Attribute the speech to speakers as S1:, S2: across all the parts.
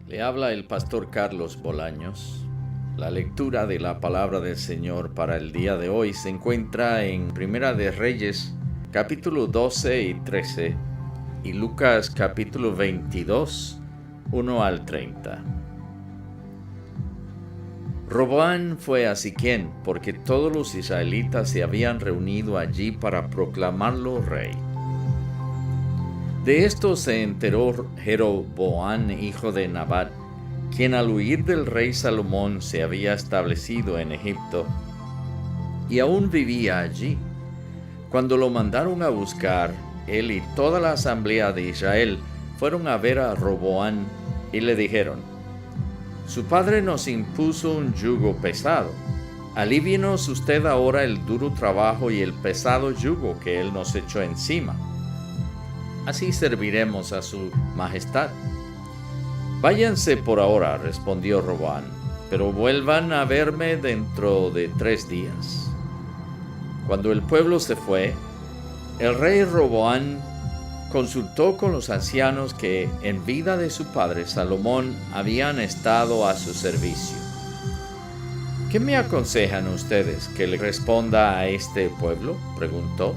S1: Le habla el pastor Carlos Bolaños. La lectura de la palabra del Señor para el día de hoy se encuentra en Primera de Reyes, capítulo 12 y 13, y Lucas capítulo 22, 1 al 30. Roboam fue a Siquem porque todos los israelitas se habían reunido allí para proclamarlo rey. De esto se enteró Jeroboam, hijo de Nabat, quien al huir del rey Salomón se había establecido en Egipto y aún vivía allí. Cuando lo mandaron a buscar, él y toda la asamblea de Israel fueron a ver a Roboam y le dijeron: «Su padre nos impuso un yugo pesado. Alívienos usted ahora el duro trabajo y el pesado yugo que él nos echó encima. Así serviremos a su majestad». «Váyanse por ahora», respondió Roboam, «pero vuelvan a verme dentro de 3 días». Cuando el pueblo se fue, el rey Roboam consultó con los ancianos que en vida de su padre Salomón habían estado a su servicio. «¿Qué me aconsejan ustedes que le responda a este pueblo?», preguntó.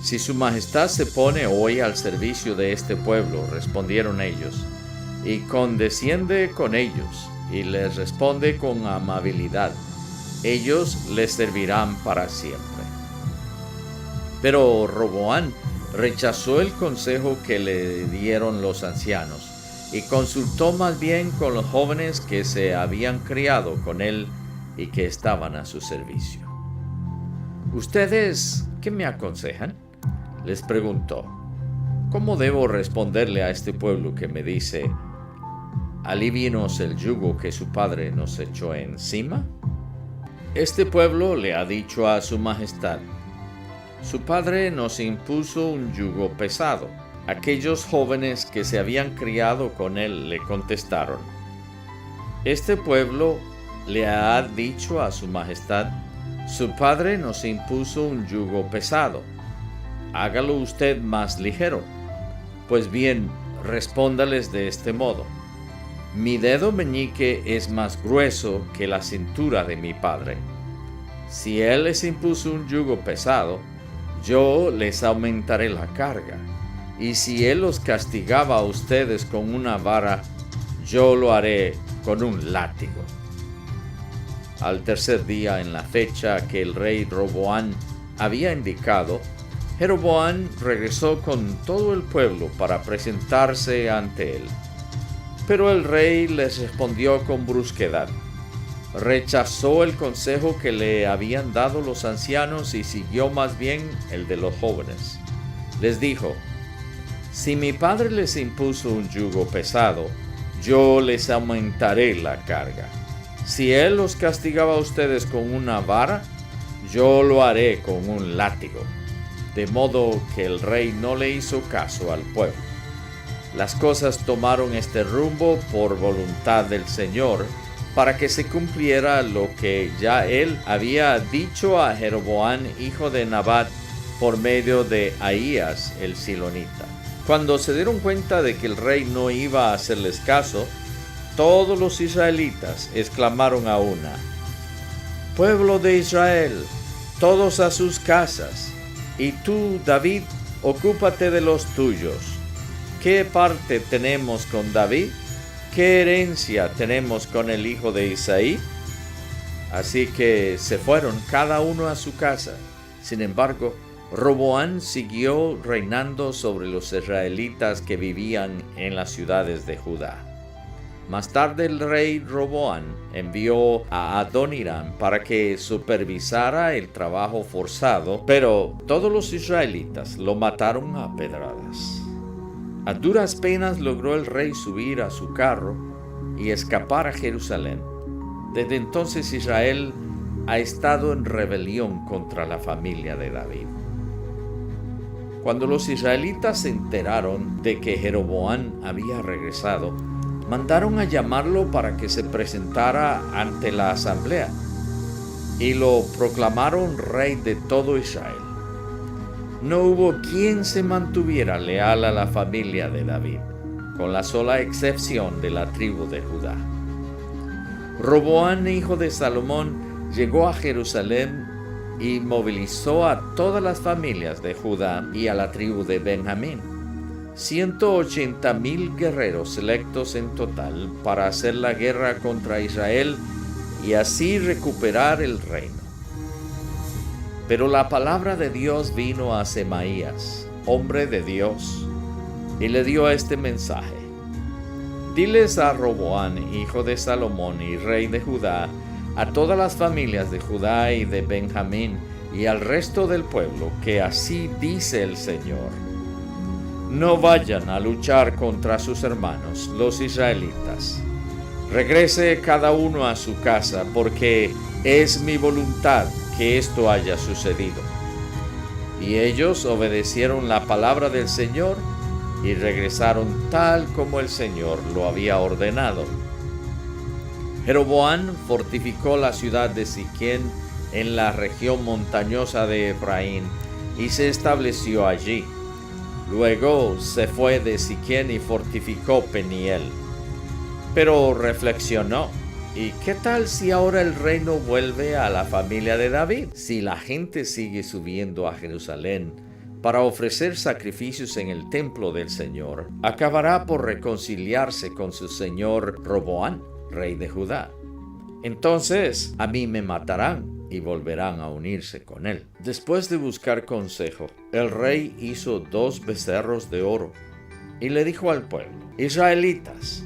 S1: «Si su majestad se pone hoy al servicio de este pueblo», respondieron ellos, «y condesciende con ellos, y les responde con amabilidad, ellos les servirán para siempre». Pero Roboam rechazó el consejo que le dieron los ancianos y consultó más bien con los jóvenes que se habían criado con él y que estaban a su servicio. «¿Ustedes qué me aconsejan?», les preguntó. «¿Cómo debo responderle a este pueblo que me dice: alívienos el yugo que su padre nos echó encima? Este pueblo le ha dicho a su majestad: su padre nos impuso un yugo pesado». Aquellos jóvenes que se habían criado con él le contestaron: «Este pueblo le ha dicho a su majestad: su padre nos impuso un yugo pesado. Hágalo usted más ligero». Pues bien, respóndales de este modo: «Mi dedo meñique es más grueso que la cintura de mi padre. Si él les impuso un yugo pesado, yo les aumentaré la carga. Y si él los castigaba a ustedes con una vara, yo lo haré con un látigo». Al tercer día, en la fecha que el rey Roboam había indicado, Jeroboam regresó con todo el pueblo para presentarse ante él. Pero el rey les respondió con brusquedad. Rechazó el consejo que le habían dado los ancianos y siguió más bien el de los jóvenes. Les dijo: «Si mi padre les impuso un yugo pesado, yo les aumentaré la carga. Si él los castigaba a ustedes con una vara, yo lo haré con un látigo». De modo que el rey no le hizo caso al pueblo. Las cosas tomaron este rumbo por voluntad del Señor, para que se cumpliera lo que ya él había dicho a Jeroboam, hijo de Nabat, por medio de Ahías el silonita. Cuando se dieron cuenta de que el rey no iba a hacerles caso, todos los israelitas exclamaron a una: «Pueblo de Israel, todos a sus casas, y tú, David, ocúpate de los tuyos. ¿Qué parte tenemos con David? ¿Qué herencia tenemos con el hijo de Isaí?». Así que se fueron cada uno a su casa. Sin embargo, Roboam siguió reinando sobre los israelitas que vivían en las ciudades de Judá. Más tarde el rey Roboam envió a Adoniram para que supervisara el trabajo forzado, pero todos los israelitas lo mataron a pedradas. A duras penas logró el rey subir a su carro y escapar a Jerusalén. Desde entonces Israel ha estado en rebelión contra la familia de David. Cuando los israelitas se enteraron de que Jeroboam había regresado, mandaron a llamarlo para que se presentara ante la asamblea y lo proclamaron rey de todo Israel. No hubo quien se mantuviera leal a la familia de David. con la sola excepción de la tribu de Judá. Roboán, hijo de Salomón, llegó a Jerusalén y movilizó a todas las familias de Judá y a la tribu de Benjamín, 180,000 guerreros selectos en total para hacer la guerra contra Israel y así recuperar el reino. Pero la palabra de Dios vino a Semaías, hombre de Dios, y le dio este mensaje: diles a Roboán, hijo de Salomón y rey de Judá, a todas las familias de Judá y de Benjamín y al resto del pueblo, que así dice el Señor: no vayan a luchar contra sus hermanos, los israelitas. Regrese cada uno a su casa, porque es mi voluntad que esto haya sucedido. Y ellos obedecieron la palabra del Señor y regresaron tal como el Señor lo había ordenado. Jeroboam fortificó la ciudad de Siquén en la región montañosa de Efraín y se estableció allí. Luego se fue de Siquén y fortificó Peniel. Pero reflexionó: ¿y qué tal si ahora el reino vuelve a la familia de David? Si la gente sigue subiendo a Jerusalén para ofrecer sacrificios en el templo del Señor, acabará por reconciliarse con su señor Roboán, rey de Judá. Entonces a mí me matarán y volverán a unirse con él. Después de buscar consejo, el rey hizo 2 becerros de oro y le dijo al pueblo: israelitas,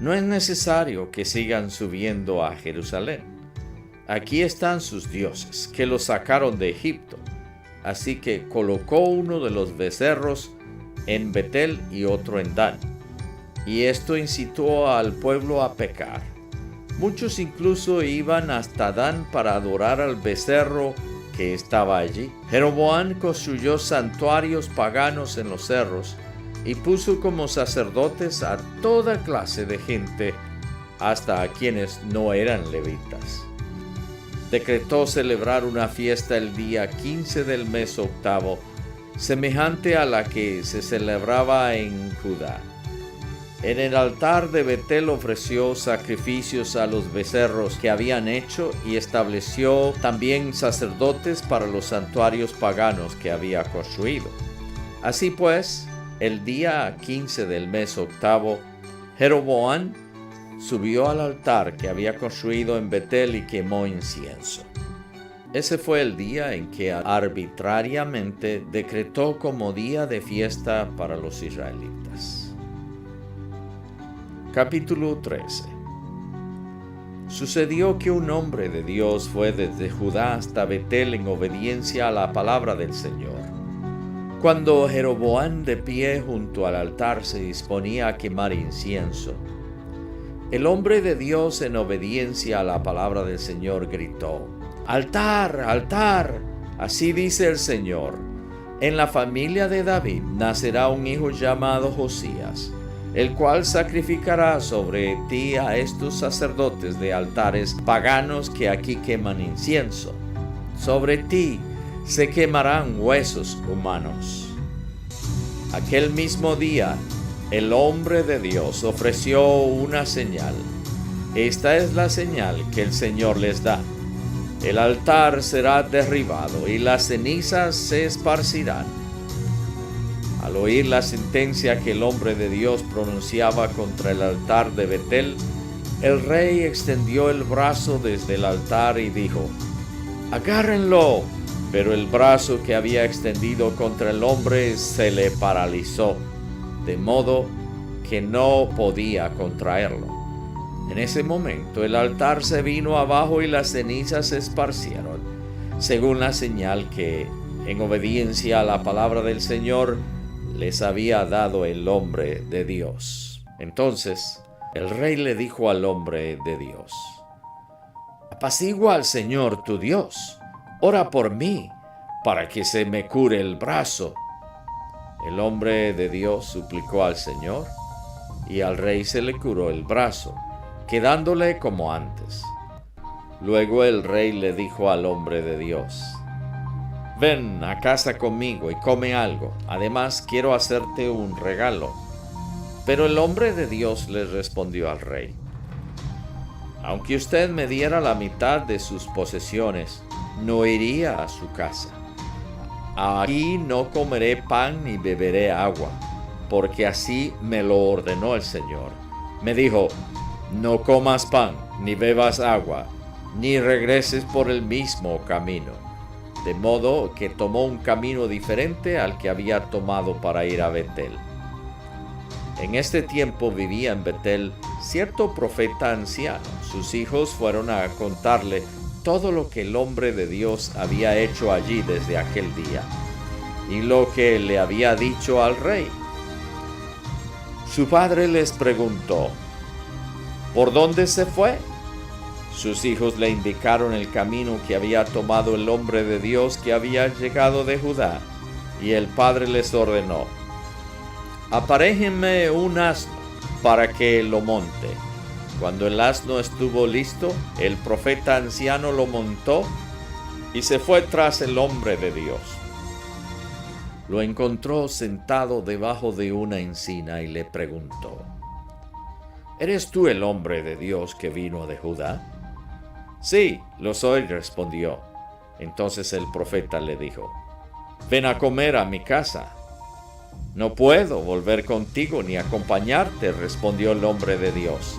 S1: no es necesario que sigan subiendo a Jerusalén. Aquí están sus dioses, que los sacaron de Egipto. Así que colocó uno de los becerros en Betel y otro en Dan. Y esto incitó al pueblo a pecar. Muchos incluso iban hasta Dan para adorar al becerro que estaba allí. Jeroboam construyó santuarios paganos en los cerros y puso como sacerdotes a toda clase de gente, hasta a quienes no eran levitas. Decretó celebrar una fiesta el día 15 del mes octavo, semejante a la que se celebraba en Judá. En el altar de Betel ofreció sacrificios a los becerros que habían hecho y estableció también sacerdotes para los santuarios paganos que había construido. Así pues, el día 15 del mes octavo, Jeroboam subió al altar que había construido en Betel y quemó incienso. Ese fue el día en que arbitrariamente decretó como día de fiesta para los israelitas. Capítulo 13. Sucedió que un hombre de Dios fue desde Judá hasta Betel en obediencia a la palabra del Señor. Cuando Jeroboam de pie junto al altar se disponía a quemar incienso, el hombre de Dios, en obediencia a la palabra del Señor, gritó: ¡altar, altar! Así dice el Señor: en la familia de David nacerá un hijo llamado Josías, el cual sacrificará sobre ti a estos sacerdotes de altares paganos que aquí queman incienso. Sobre ti se quemarán huesos humanos. Aquel mismo día, el hombre de Dios ofreció una señal. Esta es la señal que el Señor les da: el altar será derribado y las cenizas se esparcirán. Al oír la sentencia que el hombre de Dios pronunciaba contra el altar de Betel, el rey extendió el brazo desde el altar y dijo: ¡agárrenlo! Pero el brazo que había extendido contra el hombre se le paralizó, de modo que no podía contraerlo. En ese momento el altar se vino abajo y las cenizas se esparcieron, según la señal que, en obediencia a la palabra del Señor, les había dado el hombre de Dios. Entonces el rey le dijo al hombre de Dios: apacigua al Señor tu Dios, ora por mí, para que se me cure el brazo. El hombre de Dios suplicó al Señor, y al rey se le curó el brazo, quedándole como antes. Luego el rey le dijo al hombre de Dios: ven a casa conmigo y come algo. Además, quiero hacerte un regalo. Pero el hombre de Dios le respondió al rey: aunque usted me diera la mitad de sus posesiones, no iría a su casa. Aquí no comeré pan ni beberé agua, porque así me lo ordenó el Señor. Me dijo: no comas pan, ni bebas agua, ni regreses por el mismo camino. De modo que tomó un camino diferente al que había tomado para ir a Betel. En este tiempo vivía en Betel cierto profeta anciano. Sus hijos fueron a contarle todo lo que el hombre de Dios había hecho allí desde aquel día, y lo que le había dicho al rey. Su padre les preguntó: ¿por dónde se fue? Sus hijos le indicaron el camino que había tomado el hombre de Dios que había llegado de Judá, y el padre les ordenó: aparéjenme un asno para que lo monte. Cuando el asno estuvo listo, el profeta anciano lo montó y se fue tras el hombre de Dios. Lo encontró sentado debajo de una encina y le preguntó: ¿eres tú el hombre de Dios que vino de Judá? Sí, lo soy, respondió. Entonces el profeta le dijo: ven a comer a mi casa. No puedo volver contigo ni acompañarte, respondió el hombre de Dios.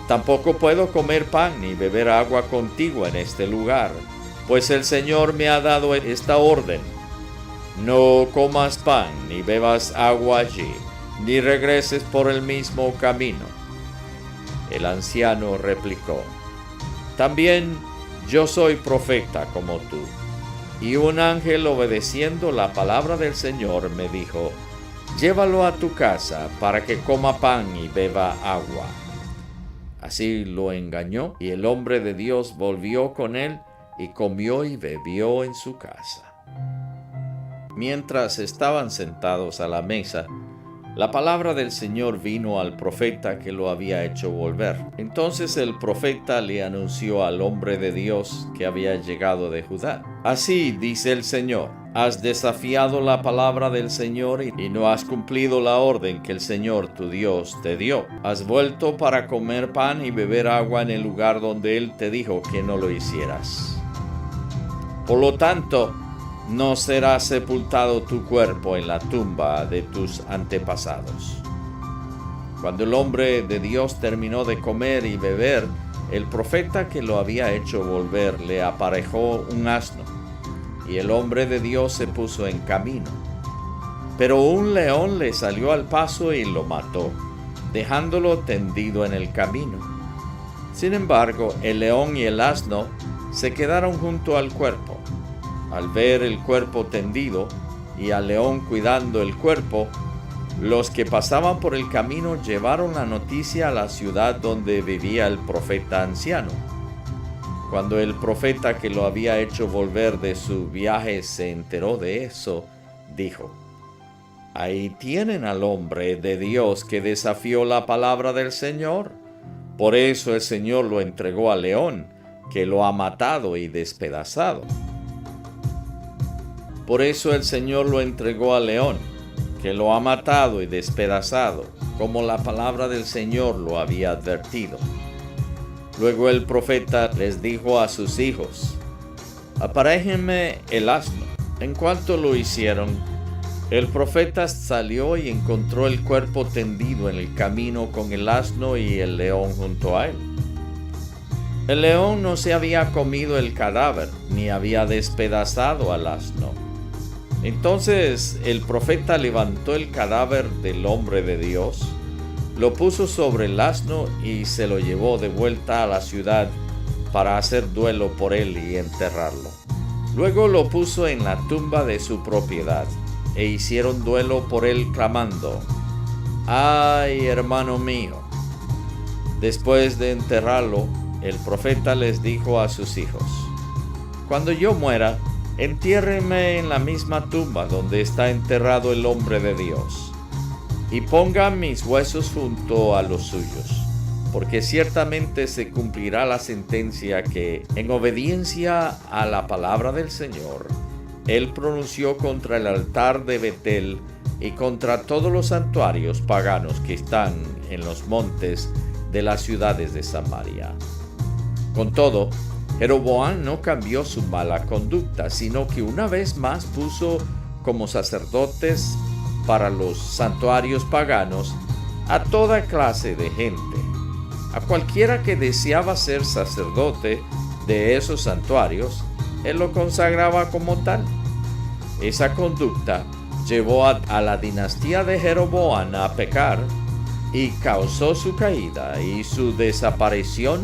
S1: Tampoco puedo comer pan ni beber agua contigo en este lugar, pues el Señor me ha dado esta orden: no comas pan ni bebas agua allí, ni regreses por el mismo camino. El anciano replicó: también yo soy profeta como tú. Y un ángel, obedeciendo la palabra del Señor, me dijo: llévalo a tu casa para que coma pan y beba agua. Así lo engañó, y el hombre de Dios volvió con él y comió y bebió en su casa. Mientras estaban sentados a la mesa, la palabra del Señor vino al profeta que lo había hecho volver. Entonces el profeta le anunció al hombre de Dios que había llegado de Judá: así dice el Señor, has desafiado la palabra del Señor y no has cumplido la orden que el Señor tu Dios te dio. Has vuelto para comer pan y beber agua en el lugar donde Él te dijo que no lo hicieras. Por lo tanto, no será sepultado tu cuerpo en la tumba de tus antepasados. Cuando el hombre de Dios terminó de comer y beber, el profeta que lo había hecho volver le aparejó un asno, y el hombre de Dios se puso en camino. Pero un león le salió al paso y lo mató, dejándolo tendido en el camino. Sin embargo, el león y el asno se quedaron junto al cuerpo. Al ver el cuerpo tendido y al león cuidando el cuerpo, los que pasaban por el camino llevaron la noticia a la ciudad donde vivía el profeta anciano. Cuando el profeta que lo había hecho volver de su viaje se enteró de eso, dijo: ahí tienen al hombre de Dios que desafió la palabra del Señor. Por eso el Señor lo entregó al león, que lo ha matado y despedazado. Por eso el Señor lo entregó al león, que lo ha matado y despedazado, como la palabra del Señor lo había advertido. Luego el profeta les dijo a sus hijos: aparéjenme el asno. En cuanto lo hicieron, el profeta salió y encontró el cuerpo tendido en el camino con el asno y el león junto a él. El león no se había comido el cadáver, ni había despedazado al asno. Entonces el profeta levantó el cadáver del hombre de Dios, lo puso sobre el asno y se lo llevó de vuelta a la ciudad para hacer duelo por él y enterrarlo. Luego lo puso en la tumba de su propiedad e hicieron duelo por él clamando: ¡ay, hermano mío! Después de enterrarlo, el profeta les dijo a sus hijos: cuando yo muera, entiérrenme en la misma tumba donde está enterrado el hombre de Dios, y pongan mis huesos junto a los suyos, porque ciertamente se cumplirá la sentencia que, en obediencia a la palabra del Señor, Él pronunció contra el altar de Betel y contra todos los santuarios paganos que están en los montes de las ciudades de Samaria. Con todo, Jeroboam no cambió su mala conducta, sino que una vez más puso como sacerdotes para los santuarios paganos a toda clase de gente. A cualquiera que deseaba ser sacerdote de esos santuarios, él lo consagraba como tal. Esa conducta llevó a la dinastía de Jeroboam a pecar y causó su caída y su desaparición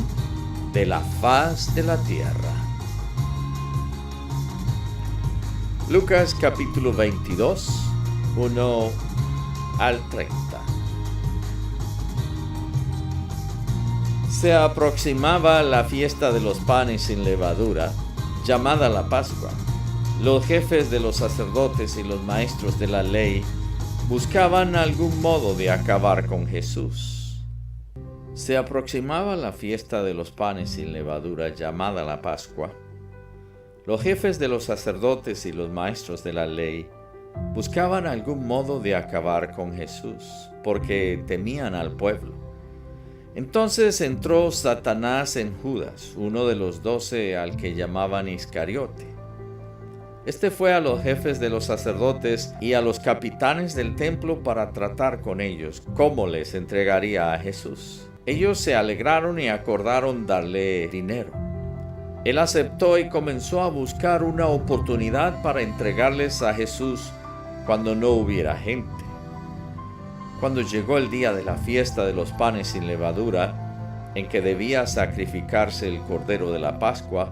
S1: de la faz de la tierra. Lucas capítulo 22, 1 al 30. Se aproximaba la fiesta de los panes sin levadura, llamada la Pascua. Los jefes de los sacerdotes y los maestros de la ley buscaban algún modo de acabar con Jesús. Se aproximaba la fiesta de los panes sin levadura, llamada la Pascua. Los jefes de los sacerdotes y los maestros de la ley buscaban algún modo de acabar con Jesús, porque temían al pueblo. Entonces entró Satanás en Judas, uno de los 12 al que llamaban Iscariote. Este fue a los jefes de los sacerdotes y a los capitanes del templo para tratar con ellos cómo les entregaría a Jesús. Ellos se alegraron y acordaron darle dinero. Él aceptó y comenzó a buscar una oportunidad para entregarles a Jesús cuando no hubiera gente. Cuando llegó el día de la fiesta de los panes sin levadura, en que debía sacrificarse el cordero de la Pascua,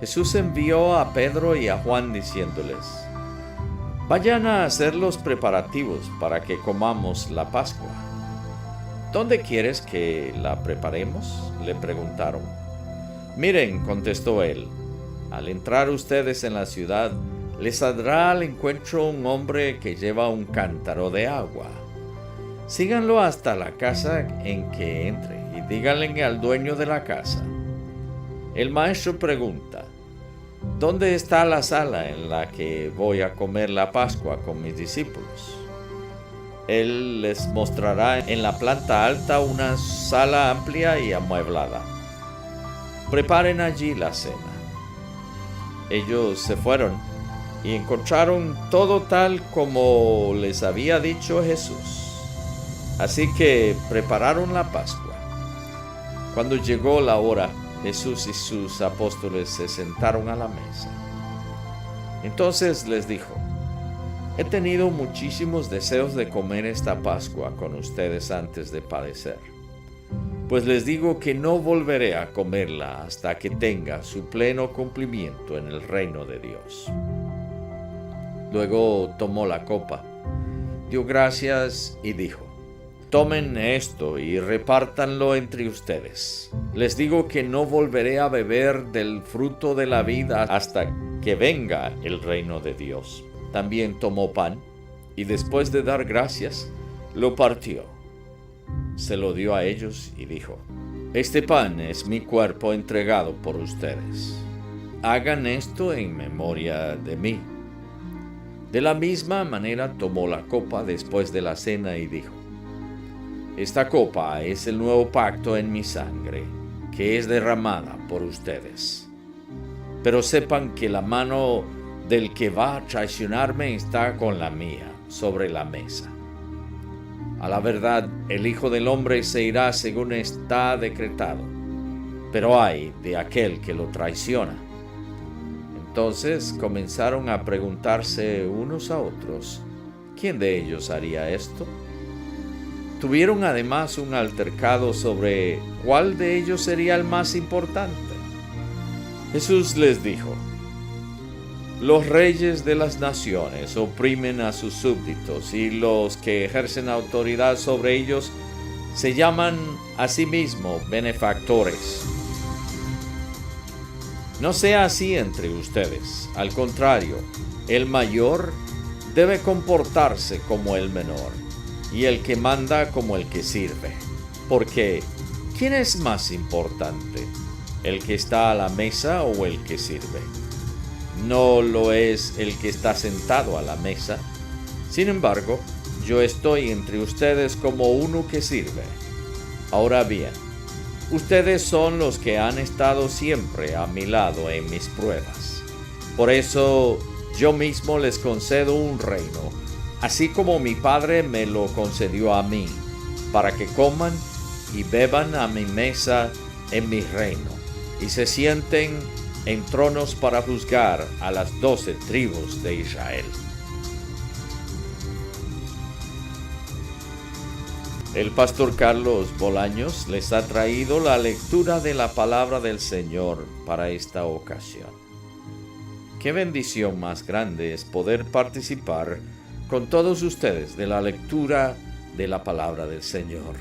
S1: Jesús envió a Pedro y a Juan diciéndoles: «Vayan a hacer los preparativos para que comamos la Pascua». «¿Dónde quieres que la preparemos?», le preguntaron. «Miren», contestó él, «al entrar ustedes en la ciudad, les saldrá al encuentro un hombre que lleva un cántaro de agua. Síganlo hasta la casa en que entre y díganle al dueño de la casa: el maestro pregunta, ¿dónde está la sala en la que voy a comer la Pascua con mis discípulos? Él les mostrará en la planta alta una sala amplia y amueblada. Preparen allí la cena». Ellos se fueron y encontraron todo tal como les había dicho Jesús. Así que prepararon la Pascua. Cuando llegó la hora, Jesús y sus apóstoles se sentaron a la mesa. Entonces les dijo: «He tenido muchísimos deseos de comer esta Pascua con ustedes antes de padecer. Pues les digo que no volveré a comerla hasta que tenga su pleno cumplimiento en el reino de Dios». Luego tomó la copa, dio gracias y dijo: «Tomen esto y repártanlo entre ustedes. Les digo que no volveré a beber del fruto de la vida hasta que venga el reino de Dios». También tomó pan y después de dar gracias, lo partió. Se lo dio a ellos y dijo: «Este pan es mi cuerpo entregado por ustedes. Hagan esto en memoria de mí». De la misma manera tomó la copa después de la cena y dijo: «Esta copa es el nuevo pacto en mi sangre, que es derramada por ustedes. Pero sepan que la mano del que va a traicionarme está con la mía sobre la mesa. A la verdad, el Hijo del Hombre se irá según está decretado, pero ay de aquel que lo traiciona». Entonces comenzaron a preguntarse unos a otros quién de ellos haría esto. Tuvieron además un altercado sobre cuál de ellos sería el más importante. Jesús les dijo: «Los reyes de las naciones oprimen a sus súbditos y los que ejercen autoridad sobre ellos se llaman a sí mismos benefactores. No sea así entre ustedes. Al contrario, el mayor debe comportarse como el menor, y el que manda como el que sirve. Porque, ¿quién es más importante? ¿El que está a la mesa o el que sirve? No lo es el que está sentado a la mesa, Sin embargo, yo estoy entre ustedes como uno que sirve. Ahora bien, ustedes son los que han estado siempre a mi lado en mis pruebas. Por eso yo mismo les concedo un reino, así como mi Padre me lo concedió a mí, para que coman y beban a mi mesa en mi reino, y se sienten en tronos para juzgar a las 12 tribus de Israel. El pastor Carlos Bolaños les ha traído la lectura de la palabra del Señor para esta ocasión. Qué bendición más grande es poder participar con todos ustedes de la lectura de la palabra del Señor.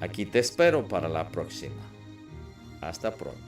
S1: Aquí te espero para la próxima. Hasta pronto.